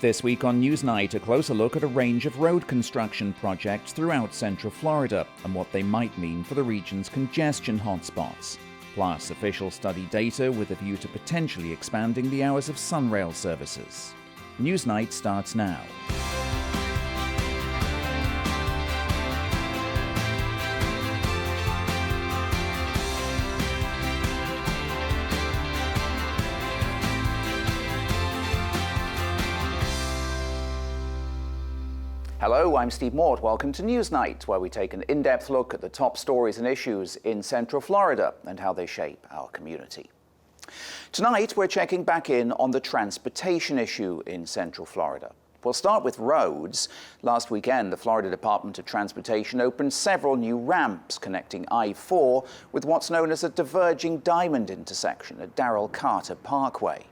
This week on Newsnight, a closer look at a range of road construction projects throughout Central Florida and what they might mean for the region's congestion hotspots. Plus, official study data with a view to potentially expanding the hours of Sunrail services. Newsnight starts now. Hello, I'm Steve Mort. Welcome to Newsnight, where we take an in-depth look at the top stories and issues in Central Florida and how they shape our community. Tonight, we're checking back in on the transportation issue in Central Florida. We'll start with roads. Last weekend, the Florida Department of Transportation opened several new ramps connecting I-4 with what's known as a diverging diamond intersection at Darrell Carter Parkway.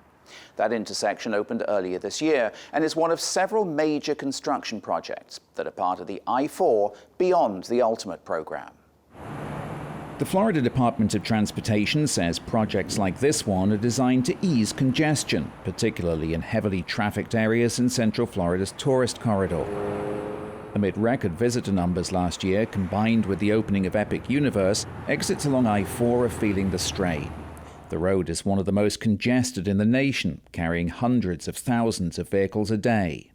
That intersection opened earlier this year and is one of several major construction projects that are part of the I-4 Beyond the Ultimate program. The Florida Department of Transportation says projects like this one are designed to ease congestion, particularly in heavily trafficked areas in Central Florida's tourist corridor. Amid record visitor numbers last year, combined with the opening of Epic Universe, exits along I-4 are feeling the strain. The road is one of the most congested in the nation, carrying hundreds of thousands of vehicles a day.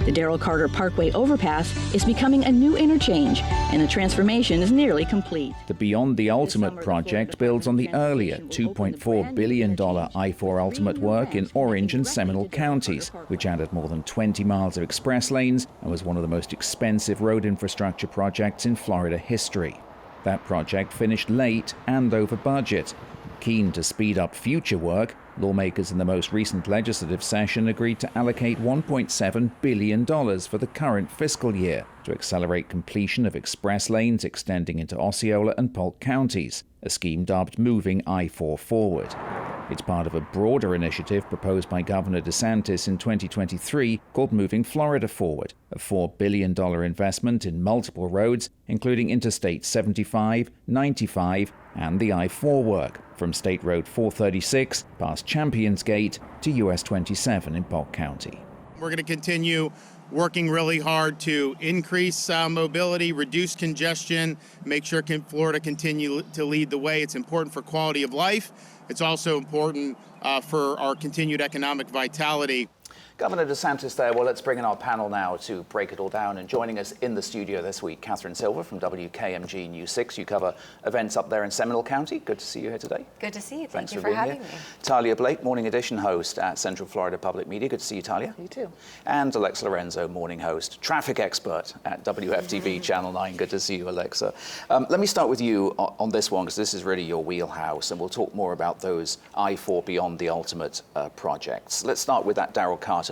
The Darrell Carter Parkway overpass is becoming a new interchange, and the transformation is nearly complete. The Beyond the Ultimate project builds on the earlier $2.4 billion I-4 Ultimate work in Orange and Seminole counties, which added more than 20 miles of express lanes and was one of the most expensive road infrastructure projects in Florida history. That project finished late and over budget. Keen to speed up future work, lawmakers in the most recent legislative session agreed to allocate $1.7 billion for the current fiscal year to accelerate completion of express lanes extending into Osceola and Polk counties, a scheme dubbed Moving I-4 Forward. It's part of a broader initiative proposed by Governor DeSantis in 2023 called Moving Florida Forward, a $4 billion investment in multiple roads, including Interstate 75, 95, and the I-4 work, from State Road 436 past Champions Gate to US 27 in Polk County. We're going to continue working really hard to increase mobility, reduce congestion, make sure Florida continue to lead the way. It's important for quality of life. It's also important for our continued economic vitality. Governor DeSantis there. Well, let's bring in our panel now to break it all down. And joining us in the studio this week, Catherine Silver from WKMG News 6. You cover events up there in Seminole County. Good to see you here today. Good to see you. Thanks Thank you for having me. Talia Blake, Morning Edition host at Central Florida Public Media. Good to see you, Talia. You too. And Alexa Lorenzo, morning host, traffic expert at WFTV Channel 9. Good to see you, Alexa. Let me start with you on this one, because this is really your wheelhouse, and we'll talk more about those I-4 Beyond the Ultimate projects. Let's start with that Darrell Carter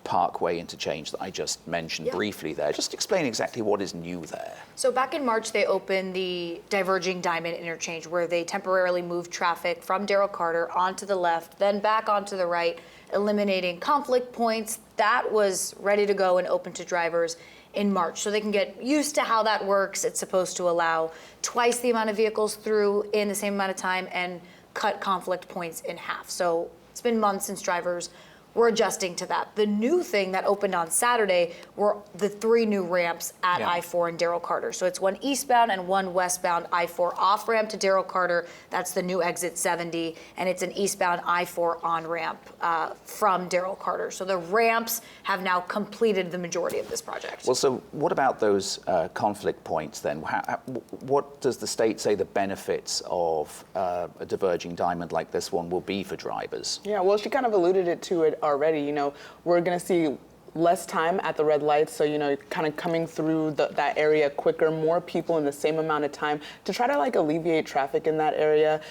Parkway interchange that I just mentioned briefly there. Just explain exactly what is new there. So back in March, they opened the Diverging Diamond interchange, where they temporarily moved traffic from Darrell Carter onto the left, then back onto the right, eliminating conflict points. That was ready to go and open to drivers in March, so they can get used to how that works. It's supposed to allow twice the amount of vehicles through in the same amount of time and cut conflict points in half. So it's been months since drivers we're adjusting to that. The new thing that opened on Saturday were the 3 new ramps at I-4 and Darrell Carter. So it's one eastbound and one westbound I-4 off-ramp to Darrell Carter. That's the new exit 70. And it's an eastbound I-4 on-ramp from Darrell Carter. So the ramps have now completed the majority of this project. Well, so what about those conflict points then? What does the state say the benefits of a diverging diamond like this one will be for drivers? Yeah, well, she kind of alluded to it already. You know, we're going to see less time at the red lights, so, you know, kind of coming through that area quicker, more people in the same amount of time to try to like alleviate traffic in that area.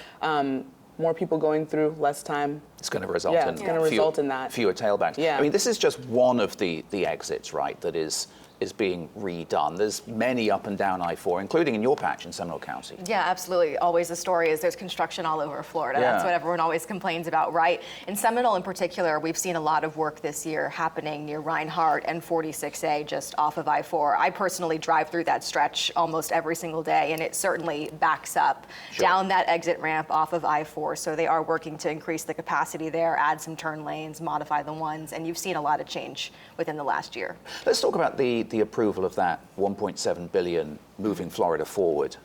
More people going through, less time. It's going to result in it's going to result in that. Fewer tailbacks. Yeah. I mean, this is just one of the exits, right, that is is being redone. There's many up and down I-4, including in your patch in Seminole County. Yeah, absolutely. Always the story is there's construction all over Florida. Yeah. That's what everyone always complains about, right? In Seminole in particular, we've seen a lot of work this year happening near Reinhardt and 46A just off of I-4. I personally drive through that stretch almost every single day, and it certainly backs up down that exit ramp off of I-4. So they are working to increase the capacity there, add some turn lanes, modify the ones, and you've seen a lot of change within the last year. Let's talk about the approval of that $1.7 billion moving Florida forward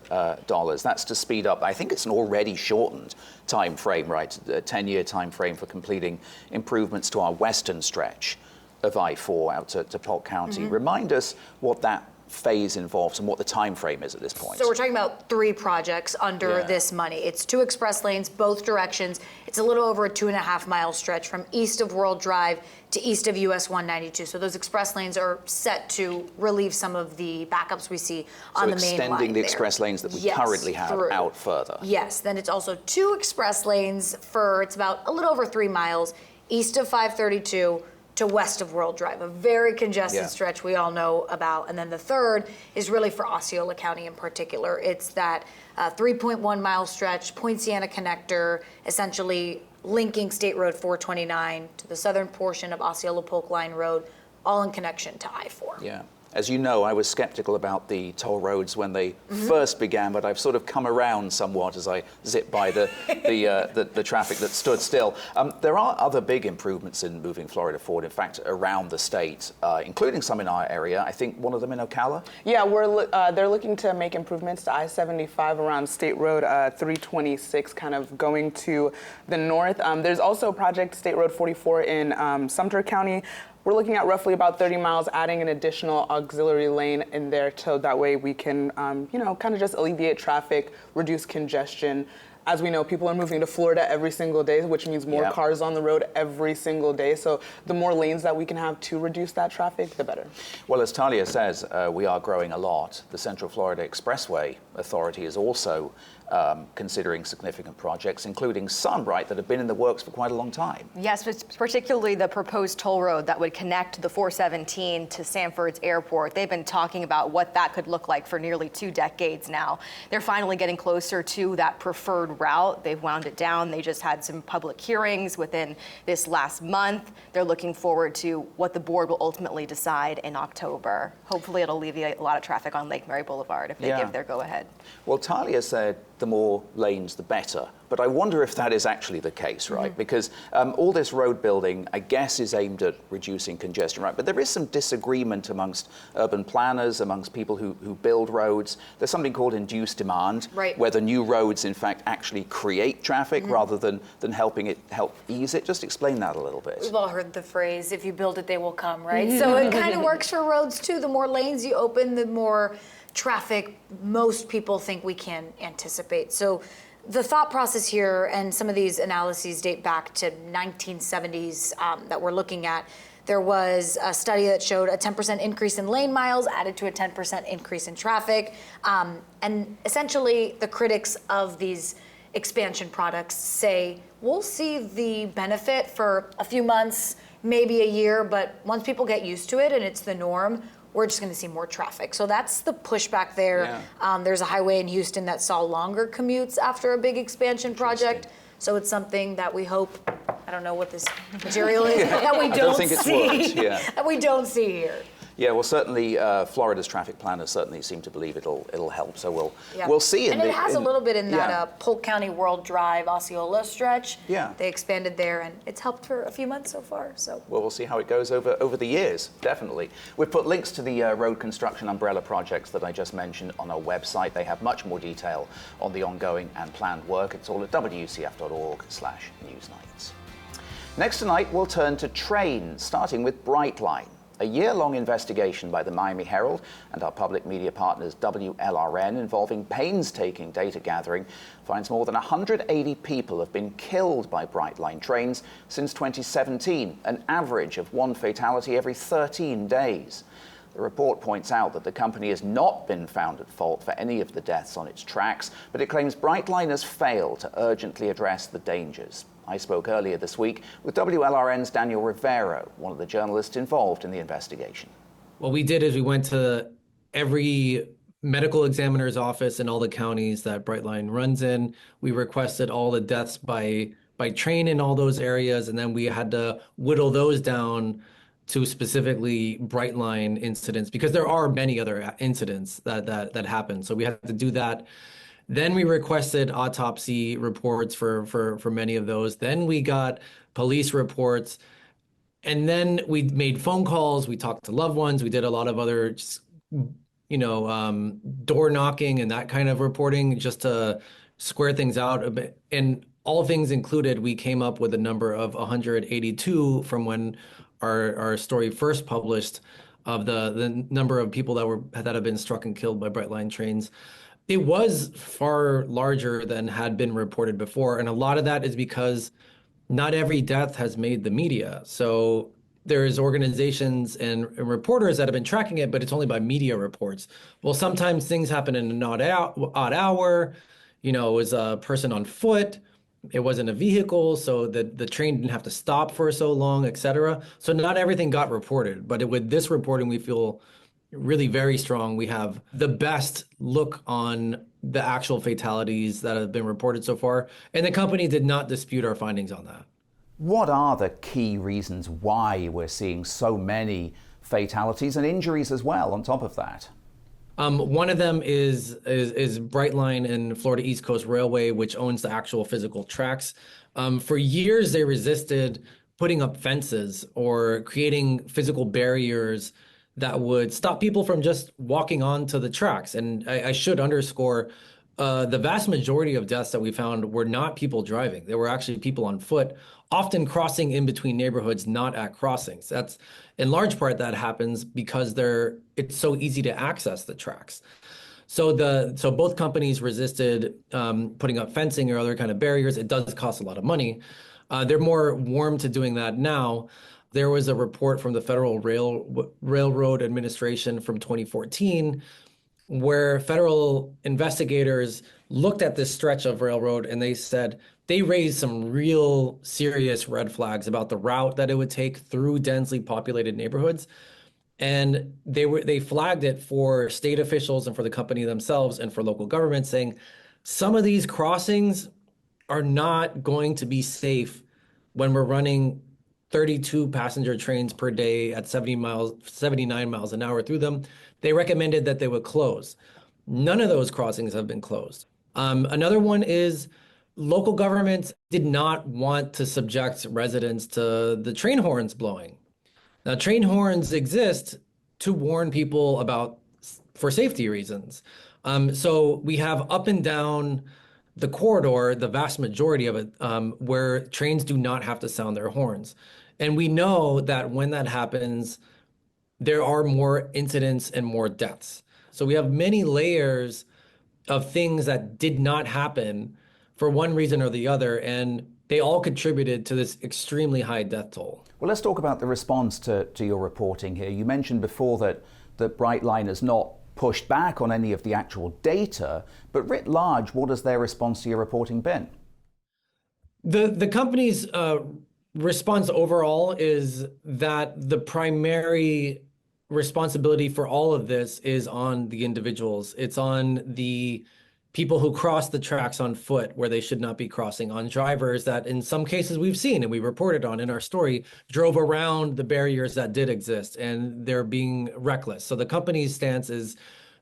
dollars. That's to speed up, I think it's an already shortened time frame, right? A 10-year time frame for completing improvements to our western stretch of I-4 out to Polk County. Remind us what that phase involves and what the time frame is at this point. So we're talking about 3 projects under this money. It's 2 express lanes, both directions. It's a little over a 2.5-mile stretch from east of World Drive to east of US 192. So those express lanes are set to relieve some of the backups we see on the main line. So extending the express lanes that we currently have out further. Yes, then it's also 2 express lanes for, it's about a little over 3 miles east of 532 to west of World Drive, a very congested stretch we all know about. And then the third is really for Osceola County in particular. It's that 3.1 mile stretch, Poinciana connector, essentially linking State Road 429 to the southern portion of Osceola Polk Line Road, all in connection to I-4. Yeah. As you know, I was skeptical about the toll roads when they first began, but I've sort of come around somewhat as I zip by the traffic that stood still. There are other big improvements in moving Florida forward, in fact, around the state, including some in our area. I think one of them in Ocala? Yeah, they're looking to make improvements to I-75 around State Road 326, kind of going to the north. There's also Project State Road 44 in Sumter County. We're looking at roughly about 30 miles, adding an additional auxiliary lane in there so that way we can, kind of just alleviate traffic, reduce congestion. As we know, people are moving to Florida every single day, which means more cars on the road every single day. So the more lanes that we can have to reduce that traffic, the better. Well, as Talia says, we are growing a lot. The Central Florida Expressway Authority is also considering significant projects, including some, right, that have been in the works for quite a long time. Yes, particularly the proposed toll road that would connect the 417 to Sanford's airport. They've been talking about what that could look like for nearly 2 decades now. They're finally getting closer to that preferred route. They've wound it down. They just had some public hearings within this last month. They're looking forward to what the board will ultimately decide in October. Hopefully it'll alleviate a lot of traffic on Lake Mary Boulevard if they give their go-ahead. Well, Talia said the more lanes, the better. But I wonder if that is actually the case, right? Because all this road building, I guess, is aimed at reducing congestion, right? But there is some disagreement amongst urban planners, amongst people who build roads. There's something called induced demand, where the new roads, in fact, actually create traffic rather than help ease it. Just explain that a little bit. We've all heard the phrase, if you build it, they will come, right? So it kind of works for roads, too. The more lanes you open, the more traffic most people think we can anticipate. So the thought process here, and some of these analyses date back to 1970s that we're looking at. There was a study that showed a 10% increase in lane miles added to a 10% increase in traffic. And essentially, the critics of these expansion products say, we'll see the benefit for a few months, maybe a year, but once people get used to it and it's the norm, we're just going to see more traffic. So that's the pushback there. There's a highway in Houston that saw longer commutes after a big expansion project. So it's something that we hope, I don't know what this material is, that we don't think it's see. worked, That we don't see here. Yeah, well, certainly Florida's traffic planners certainly seem to believe it'll help. So we'll see. And it has a little bit in that Polk County World Drive Osceola stretch. Yeah. They expanded there, and it's helped for a few months so far. So. Well, we'll see how it goes over the years, definitely. We've put links to the road construction umbrella projects that I just mentioned on our website. They have much more detail on the ongoing and planned work. It's all at wcf.org/newsnights. Next tonight, we'll turn to trains, starting with Brightline. A year-long investigation by the Miami Herald and our public media partners WLRN involving painstaking data gathering finds more than 180 people have been killed by Brightline trains since 2017, an average of 1 fatality every 13 days. The report points out that the company has not been found at fault for any of the deaths on its tracks, but it claims Brightline has failed to urgently address the dangers. I spoke earlier this week with WLRN's Daniel Rivero, one of the journalists involved in the investigation. What we did is we went to every medical examiner's office in all the counties that Brightline runs in. We requested all the deaths by train in all those areas, and then we had to whittle those down to specifically Brightline incidents, because there are many other incidents that happen. So we had to do that. Then we requested autopsy reports for many of those. Then we got police reports. And then we made phone calls, we talked to loved ones, we did a lot of other, door knocking and that kind of reporting just to square things out a bit. And all things included, we came up with a number of 182 from when our story first published, of the number of people that have been struck and killed by Brightline trains. It was far larger than had been reported before. And a lot of that is because not every death has made the media. So there's organizations and reporters that have been tracking it, but it's only by media reports. Well, sometimes things happen in an odd hour. It was a person on foot. It wasn't a vehicle, so the train didn't have to stop for so long, et cetera. So not everything got reported. But with this reporting, we feel really very strong. We have the best look on the actual fatalities that have been reported so far, and the company did not dispute our findings on that. What are the key reasons why we're seeing so many fatalities and injuries as well on top of that? One of them is Brightline and Florida East Coast Railway, which owns the actual physical tracks. For years, they resisted putting up fences or creating physical barriers that would stop people from just walking onto the tracks. And I should underscore, the vast majority of deaths that we found were not people driving. They were actually people on foot, often crossing in between neighborhoods, not at crossings. That's in large part that happens because it's so easy to access the tracks. So both companies resisted putting up fencing or other kind of barriers. It does cost a lot of money. They're more warm to doing that now. There was a report from the Federal Railroad Administration from 2014 where federal investigators looked at this stretch of railroad and they said they raised some real serious red flags about the route that it would take through densely populated neighborhoods. And they flagged it for state officials and for the company themselves and for local governments, saying some of these crossings are not going to be safe when we're running 32 passenger trains per day at 79 miles an hour through them. They recommended that they would close. None of those crossings have been closed. Another one is local governments did not want to subject residents to the train horns blowing. Now, train horns exist to warn people for safety reasons. So we have up and down the corridor, the vast majority of it, where trains do not have to sound their horns. And we know that when that happens, there are more incidents and more deaths. So we have many layers of things that did not happen for one reason or the other, and they all contributed to this extremely high death toll. Well, let's talk about the response to your reporting here. You mentioned before that Brightline has not pushed back on any of the actual data, but writ large, what has their response to your reporting been? The company's response overall is that the primary responsibility for all of this is on the individuals. It's on the people who cross the tracks on foot where they should not be crossing, on drivers that in some cases we've seen and we reported on in our story drove around the barriers that did exist and they're being reckless. So the company's stance is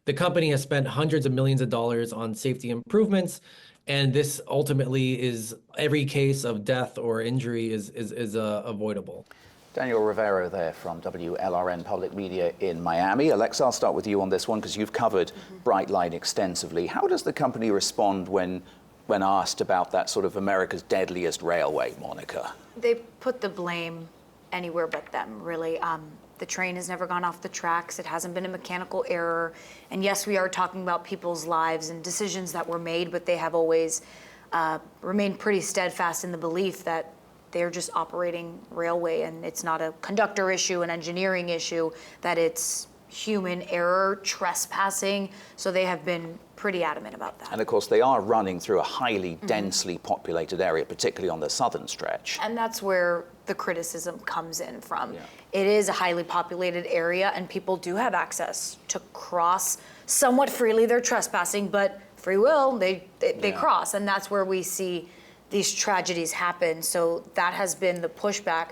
the company has spent hundreds of millions of dollars on safety improvements, and this ultimately is every case of death or injury is avoidable. Daniel Rivero there from WLRN Public Media in Miami. Alexa, I'll start with you on this one because you've covered Brightline extensively. How does the company respond when asked about that sort of America's deadliest railway moniker? They put the blame anywhere but them, really. The train has never gone off the tracks. It hasn't been a mechanical error. And yes, we are talking about people's lives and decisions that were made, but they have always remained pretty steadfast in the belief that they're just operating railway and it's not a conductor issue, an engineering issue, that it's human error, trespassing. So they have been pretty adamant about that. And of course, they are running through a highly densely populated area, particularly on the southern stretch. And that's where the criticism comes in from. Yeah. It is a highly populated area, and people do have access to cross somewhat freely. They're trespassing, but free will, they cross. And that's where we see these tragedies happen. So that has been the pushback.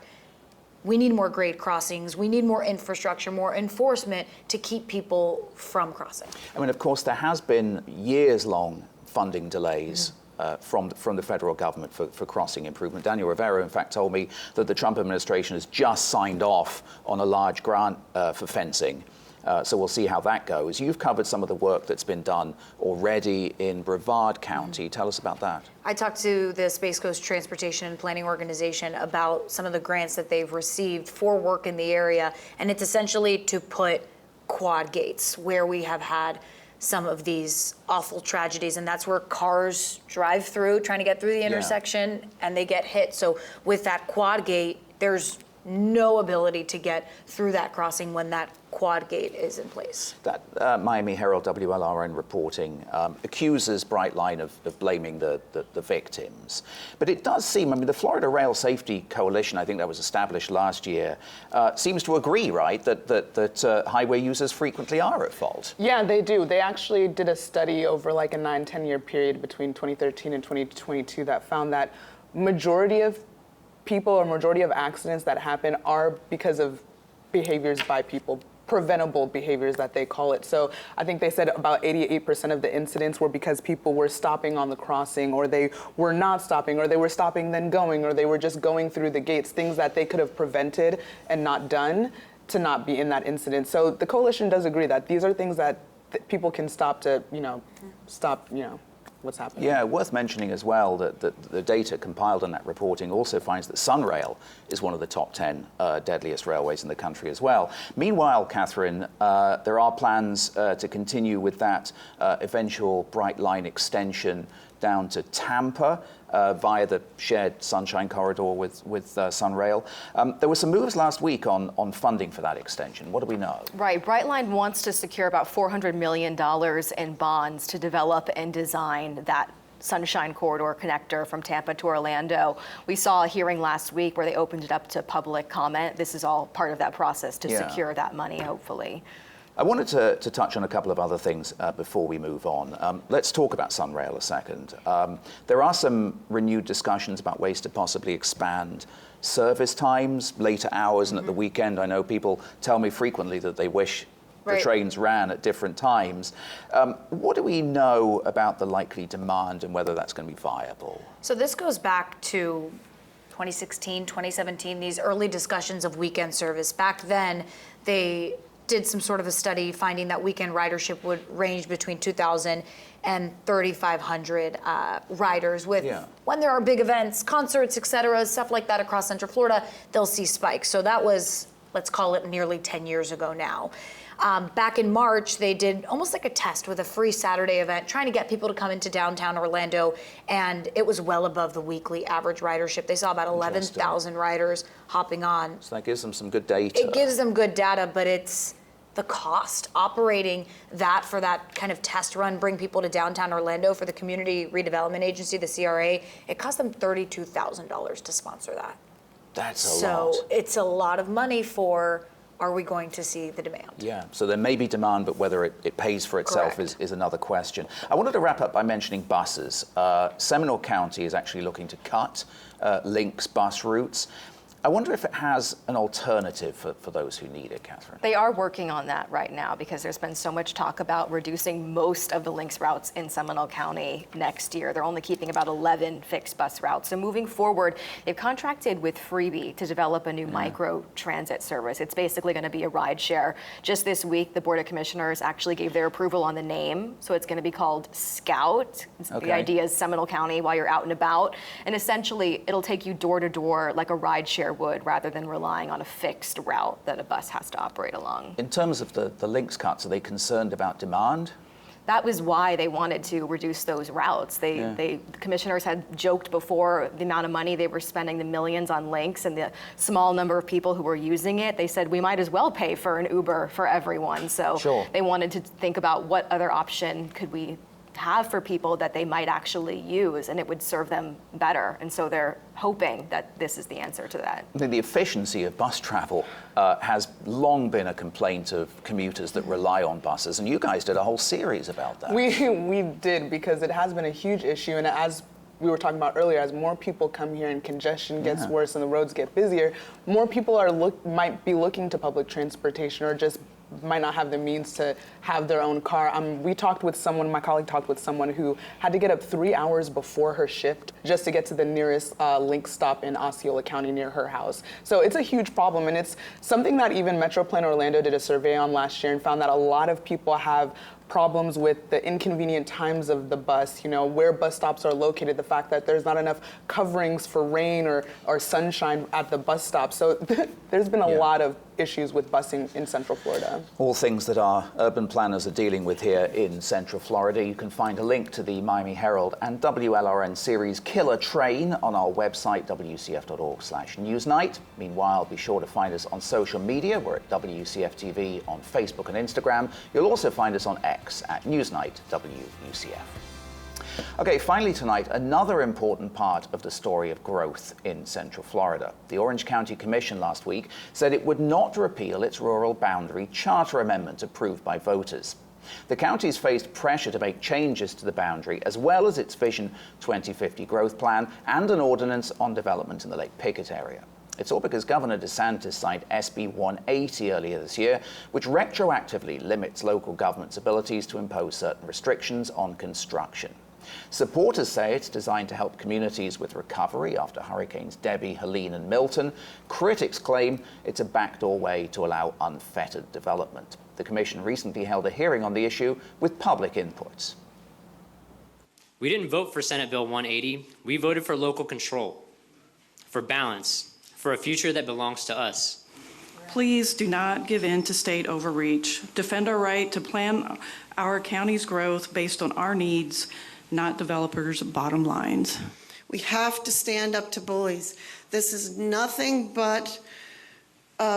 We need more grade crossings. We need more infrastructure, more enforcement to keep people from crossing. I mean, of course, there has been years-long funding delays from the federal government for crossing improvement. Daniel Rivera, in fact, told me that the Trump administration has just signed off on a large grant for fencing. So we'll see how that goes. You've covered some of the work that's been done already in Brevard County. Tell us about that. I talked to the Space Coast Transportation and Planning Organization about some of the grants that they've received for work in the area, and it's essentially to put quad gates where we have had some of these awful tragedies, and that's where cars drive through trying to get through the intersection and they get hit. So with that quad gate, there's no ability to get through that crossing when that quad gate is in place. That Miami Herald WLRN reporting accuses Brightline of blaming the victims. But it does seem, I mean, the Florida Rail Safety Coalition, I think that was established last year, seems to agree, right, that highway users frequently are at fault. Yeah, they do. They actually did a study over like a 9-10 year period between 2013 and 2022 that found that majority of people or majority of accidents that happen are because of behaviors by people, preventable behaviors that they call it. So I think they said about 88% of the incidents were because people were stopping on the crossing, or they were not stopping, or they were stopping then going, or they were just going through the gates, things that they could have prevented and not done to not be in that incident. So the coalition does agree that these are things that people can stop to, stop, what's happening. Yeah, worth mentioning as well that the data compiled on that reporting also finds that Sunrail is one of the top 10 deadliest railways in the country as well. Meanwhile, Catherine, there are plans to continue with that eventual Brightline extension down to Tampa via the shared Sunshine Corridor with Sunrail. There were some moves last week on funding for that extension. What do we know? Right. Brightline wants to secure about $400 million in bonds to develop and design that Sunshine Corridor connector from Tampa to Orlando. We saw a hearing last week where they opened it up to public comment. This is all part of that process to secure that money, hopefully. I wanted to touch on a couple of other things before we move on. Let's talk about Sunrail a second. There are some renewed discussions about ways to possibly expand service times, later hours, and at the weekend. I know people tell me frequently that they wish the trains ran at different times. What do we know about the likely demand and whether that's going to be viable? So this goes back to 2016, 2017, these early discussions of weekend service. Back then, they did some sort of a study finding that weekend ridership would range between 2,000 and 3,500 riders with when there are big events, concerts, et cetera, stuff like that across Central Florida, they'll see spikes. So that was, let's call it nearly 10 years ago now. Back in March, they did almost like a test with a free Saturday event, trying to get people to come into downtown Orlando, and it was well above the weekly average ridership. They saw about 11,000 riders hopping on. So that gives them some good data. It gives them good data, but it's the cost operating that for that kind of test run, bring people to downtown Orlando for the Community Redevelopment Agency, the CRA. It cost them $32,000 to sponsor that. That's a lot. So it's a lot of money for, are we going to see the demand? Yeah, so there may be demand, but whether it pays for itself is another question. I wanted to wrap up by mentioning buses. Seminole County is actually looking to cut Link's bus routes. I wonder if it has an alternative for those who need it, Catherine. They are working on that right now because there's been so much talk about reducing most of the Lynx routes in Seminole County next year. They're only keeping about 11 fixed bus routes. So moving forward, they've contracted with Freebie to develop a new micro transit service. It's basically going to be a ride share. Just this week, the Board of Commissioners actually gave their approval on the name. So it's going to be called Scout. The idea is Seminole County while you're out and about. And essentially, it'll take you door to door like a ride share would, rather than relying on a fixed route that a bus has to operate along. In terms of the Lynx cuts, are they concerned about demand? that was why they wanted to reduce those routes. The commissioners had joked before the amount of money they were spending, the millions on links and the small number of people who were using it. They said we might as well pay for an Uber for everyone. So they wanted to think about what other option could we have for people that they might actually use, and it would serve them better. And so they're hoping that this is the answer to that. The efficiency of bus travel has long been a complaint of commuters that rely on buses, and you guys did a whole series about that. We did, because it has been a huge issue, and as we were talking about earlier, as more people come here and congestion gets worse and the roads get busier, more people might be looking to public transportation or just might not have the means to have their own car. My colleague talked with someone who had to get up 3 hours before her shift just to get to the nearest link stop in Osceola County near her house. So it's a huge problem, and it's something that even MetroPlan Orlando did a survey on last year and found that a lot of people have problems with the inconvenient times of the bus, where bus stops are located, the fact that there's not enough coverings for rain or sunshine at the bus stop. So there's been a lot of issues with busing in Central Florida. All things that our urban planners are dealing with here in Central Florida. You can find a link to the Miami Herald and WLRN series Killer Train on our website, wcf.org/newsnight. Meanwhile, be sure to find us on social media. We're at WCF TV on Facebook and Instagram. You'll also find us on X at Newsnight WCF. Okay, finally tonight, another important part of the story of growth in Central Florida. The Orange County Commission last week said it would not repeal its rural boundary charter amendment approved by voters. The county's faced pressure to make changes to the boundary, as well as its Vision 2050 growth plan and an ordinance on development in the Lake Pickett area. It's all because Governor DeSantis signed SB 180 earlier this year, which retroactively limits local government's abilities to impose certain restrictions on construction. Supporters say it's designed to help communities with recovery after Hurricanes Debbie, Helene, and Milton. Critics claim it's a backdoor way to allow unfettered development. The Commission recently held a hearing on the issue with public inputs. We didn't vote for Senate Bill 180. We voted for local control, for balance, for a future that belongs to us. Please do not give in to state overreach. Defend our right to plan our county's growth based on our needs, not developers' bottom lines. We have to stand up to bullies. This is nothing but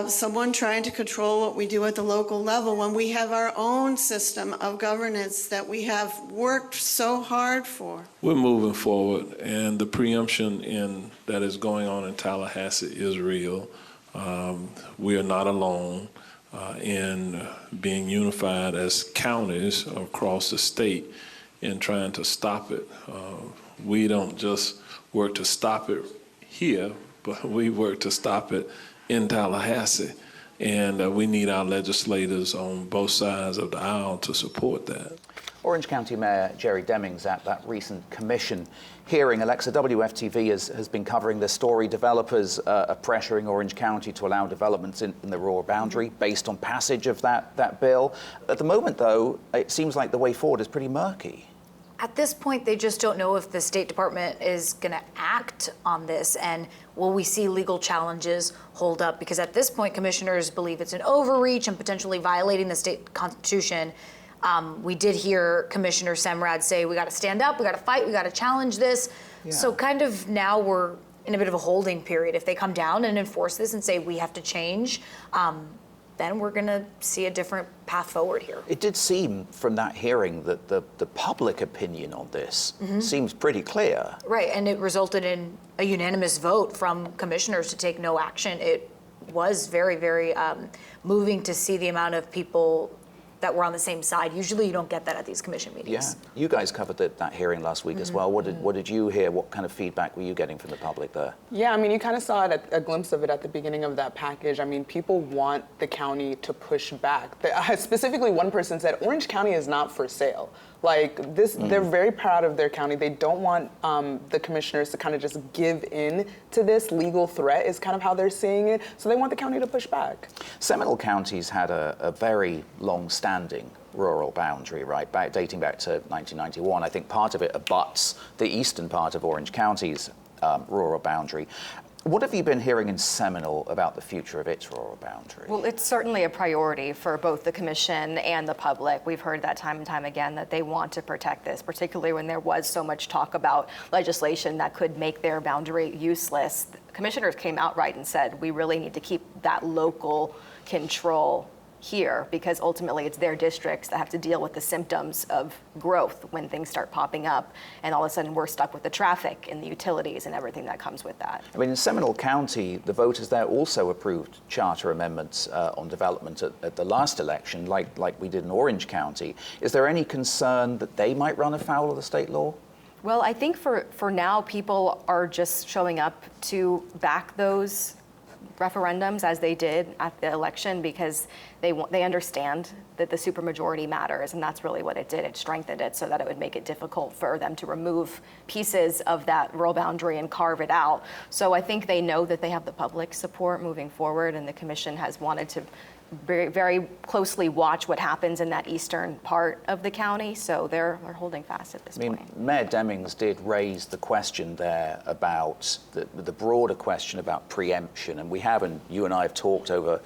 someone trying to control what we do at the local level when we have our own system of governance that we have worked so hard for. We're moving forward, and the preemption that is going on in Tallahassee is real. We are not alone in being unified as counties across the state in trying to stop it. We don't just work to stop it here, but we work to stop it in Tallahassee. And we need our legislators on both sides of the aisle to support that. Orange County Mayor Jerry Demings at that recent commission hearing. Alexa, WFTV has been covering this story. Developers are pressuring Orange County to allow developments in the rural boundary based on passage of that bill. At the moment, though, it seems like the way forward is pretty murky. At this point, they just don't know if the State Department is going to act on this, and will we see legal challenges hold up? Because at this point, commissioners believe it's an overreach and potentially violating the state constitution. We did hear Commissioner Semrad say, we got to stand up, we got to fight, we got to challenge this. Yeah. So kind of now we're in a bit of a holding period. If they come down and enforce this and say we have to change, then we're going to see a different path forward here. It did seem from that hearing that the public opinion on this seems pretty clear. Right, and it resulted in a unanimous vote from commissioners to take no action. It was very, very moving to see the amount of people that were on the same side. Usually you don't get that at these commission meetings. Yeah, you guys covered that hearing last week as well. What did you hear? What kind of feedback were you getting from the public there? Yeah, I mean, you kind of saw it a glimpse of it at the beginning of that package. I mean, people want the county to push back. Specifically, one person said, Orange County is not for sale. Like this, they're very proud of their county. They don't want the commissioners to kind of just give in to this legal threat is kind of how they're seeing it. So they want the county to push back. Seminole County's had a very long-standing rural boundary, right, dating back to 1991. I think part of it abuts the eastern part of Orange County's rural boundary. What have you been hearing in Seminole about the future of its rural boundary? Well, it's certainly a priority for both the commission and the public. We've heard that time and time again that they want to protect this, particularly when there was so much talk about legislation that could make their boundary useless. Commissioners came out right and said, we really need to keep that local control here, because ultimately it's their districts that have to deal with the symptoms of growth when things start popping up, and all of a sudden we're stuck with the traffic and the utilities and everything that comes with that. I mean, in Seminole County, the voters there also approved charter amendments on development at the last election, like we did in Orange County. Is there any concern that they might run afoul of the state law? Well, I think for now, people are just showing up to back those referendums as they did at the election, because they understand that the supermajority matters, and that's really what it did. It strengthened it so that it would make it difficult for them to remove pieces of that rural boundary and carve it out. So I think they know that they have the public support moving forward, and the commission has wanted to very, very closely watch what happens in that eastern part of the county. So they're holding fast at this point. Mayor Demings did raise the question there about the broader question about preemption, and we have, and you and I have talked over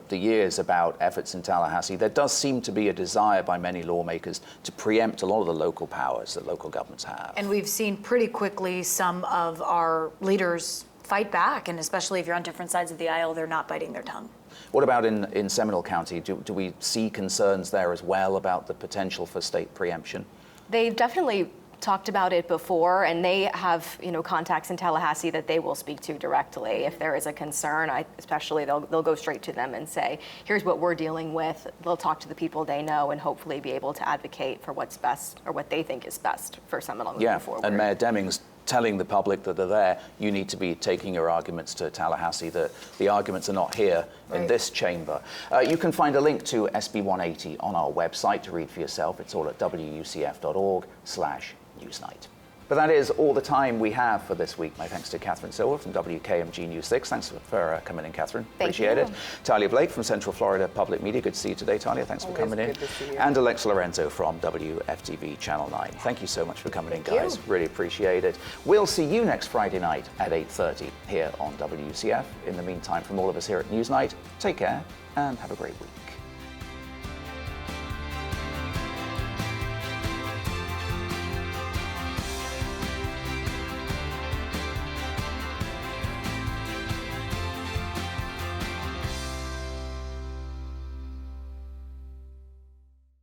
the years about efforts in Tallahassee. There does seem to be a desire by many lawmakers to preempt a lot of the local powers that local governments have. And we've seen pretty quickly some of our leaders fight back, and especially if you're on different sides of the aisle, they're not biting their tongue. What about in Seminole County? Do we see concerns there as well about the potential for state preemption? They've definitely talked about it before, and they have contacts in Tallahassee that they will speak to directly if there is a concern. Especially they'll go straight to them and say, here's what we're dealing with. They'll talk to the people they know and hopefully be able to advocate for what's best, or what they think is best for Seminole moving forward. And Mayor Demings telling the public that they're there, you need to be taking your arguments to Tallahassee, that the arguments are not here in this chamber. You can find a link to SB 180 on our website to read for yourself. It's all at wucf.org/Newsnight. But that is all the time we have for this week. My thanks to Catherine Silver from WKMG News 6. Thanks for coming in, Catherine. Appreciate it. Talia Blake from Central Florida Public Media. Good to see you today, Talia. Thanks for coming in. Good to see you. And Alexa Lorenzo from WFTV Channel 9. Thank you so much for coming in, guys. Really appreciate it. We'll see you next Friday night at 8:30 here on WCF. In the meantime, from all of us here at Newsnight, take care and have a great week.